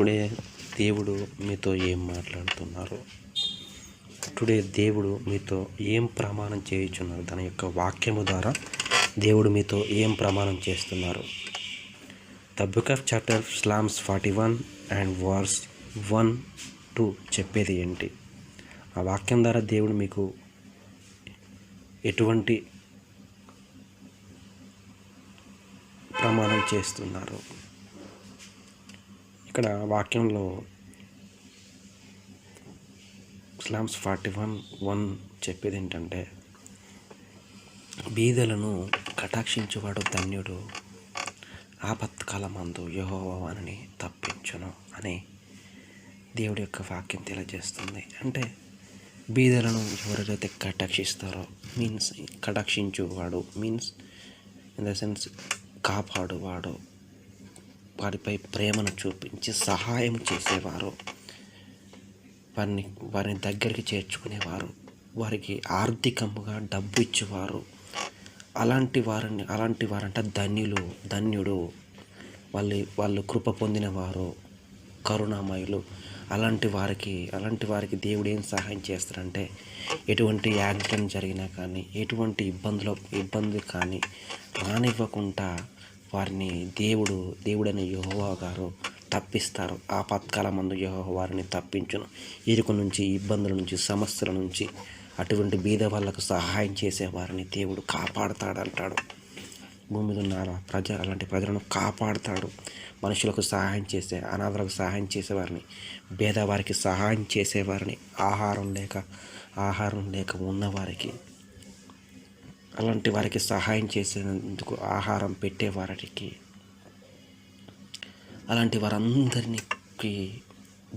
Today దేవుడు మీతో ఏం మాట్లాడుతున్నారు? టుడే దేవుడు మీతో ఏం ప్రమాణం చేయుచున్నారు? తన యొక్క వాక్యము ద్వారా దేవుడు మీతో ఏం ప్రమాణం చేస్తున్నారు? The book of chapter Psalms 41 and verse 1-2 చెప్పేది ఏంటి? ఆ వాక్యం ద్వారా దేవుడు మీకు ఎటువంటి ప్రమాణం చేస్తున్నారు? ఇక్కడ వాక్యంలో Psalms 41:1 చెప్పేది ఏంటంటే, బీదలను కటాక్షించువాడు ధన్యుడు, ఆపత్కాలమందు యెహోవా వారిని తప్పించును అని దేవుడి యొక్క వాక్యం తెలియజేస్తుంది. అంటే బీదలను ఎవరైతే కటాక్షిస్తారో మీన్స్ కటాక్షించువాడు మీన్స్ ఇన్ ద సెన్స్ కాపాడువాడు, వారిపై ప్రేమను చూపించి సహాయం చేసేవారు, వారిని దగ్గరికి చేర్చుకునేవారు, వారికి ఆర్థికంగా డబ్బు ఇచ్చేవారు, అలాంటి వారంట ధన్యుడు, వాళ్ళు కృప పొందినవారు, కరుణామయులు. అలాంటి వారికి దేవుడు ఏం సహాయం చేస్తారంటే, ఎటువంటి యాక్సిడెంట్ జరిగినా కానీ, ఎటువంటి ఇబ్బంది కానీ రానివ్వకుండా వారిని దేవుడైన యెహోవా గారు తప్పిస్తారు. ఆపత్కాలమందు యెహోవా వారిని తప్పించును. ఇరుకు నుంచి, ఇబ్బందుల నుంచి, సమస్యల నుంచి అటువంటి బీద వాళ్ళకు సహాయం చేసే వారిని దేవుడు కాపాడుతాడంటాడు. భూమి మీద ఉన్న అలాంటి ప్రజలను కాపాడుతాడు. మనుషులకు సహాయం చేసే, అనాథలకు సహాయం చేసేవారిని, పేదవారికి సహాయం చేసేవారిని, ఆహారం లేక ఉన్నవారికి, అలాంటి వారికి సహాయం చేసేందుకు ఆహారం పెట్టేవారికి, అలాంటి వారందరికీ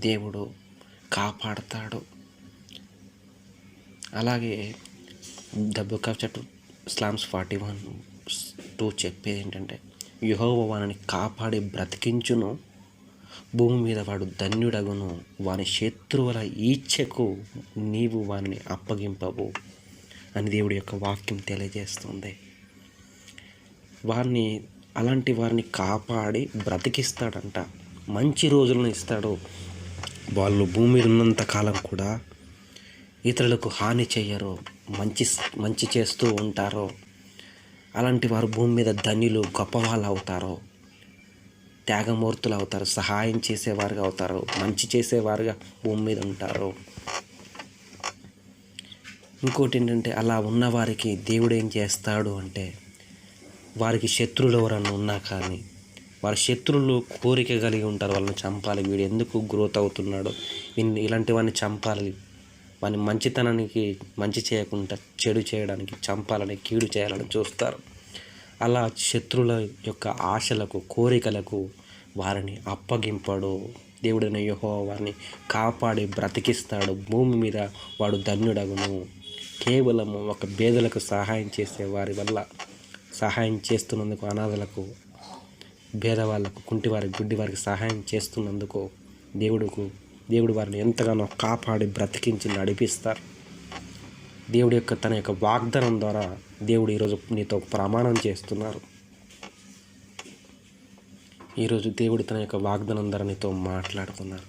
దేవుడు కాపాడతాడు. అలాగే the book of chapter Psalms 41:2 చెప్పేది ఏంటంటే, యెహోవా వారిని కాపాడి బ్రతికించును, భూమి మీద వాడు ధన్యుడగును, వాని శత్రువుల ఈచ్ఛకు నీవు వారిని అప్పగింపవు అని దేవుడి యొక్క వాక్యం తెలియజేస్తుంది. అలాంటి వారిని కాపాడి బ్రతికిస్తాడంట. మంచి రోజులను ఇస్తాడు. వాళ్ళు భూమి మీద ఉన్నంత కాలం కూడా ఇతరులకు హాని చెయ్యరు, మంచి చేస్తూ ఉంటారు. అలాంటి వారు భూమి మీద ధన్యులు, గొప్పవాళ్ళు అవుతారు, త్యాగమూర్తులు అవుతారు, సహాయం చేసేవారుగా అవుతారు, మంచి చేసేవారుగా భూమి మీద ఉంటారు. ఇంకోటి ఏంటంటే, అలా ఉన్నవారికి దేవుడు ఏం చేస్తాడు అంటే, వారికి శత్రువులు ఎవరన్నా ఉన్నా కానీ, వారి శత్రువులు కోరిక కలిగి ఉంటారు, వాళ్ళని చంపాలి, వీడు ఎందుకు గ్రోత్ అవుతున్నాడు, ఇలాంటి వాడిని చంపాలి, వాని మంచితనానికి మంచి చేయకుండా చెడు చేయడానికి, చంపాలని, కీడు చేయాలని చూస్తారు. అలా శత్రువుల యొక్క ఆశలకు, కోరికలకు వారిని అప్పగింపడు. దేవుడైన యెహోవా వారిని కాపాడి బ్రతికిస్తాడు. భూమి మీద వాడు ధన్యుడగును. కేవలము ఒక పేదలకు సహాయం చేసే వారి వల్ల, సహాయం చేస్తున్నందుకు, అనాథలకు, పేదవాళ్ళకు, కుంటివారికి, గుడ్డివారికి సహాయం చేస్తున్నందుకు దేవుడు వారిని ఎంతగానో కాపాడి బ్రతికించి నడిపిస్తారు. దేవుడి యొక్క తన యొక్క వాగ్దానం ద్వారా దేవుడు ఈరోజు నీతో ప్రమాణం చేస్తున్నారు. ఈరోజు దేవుడు తన యొక్క వాగ్దానం ద్వారా నీతో మాట్లాడుతున్నారు.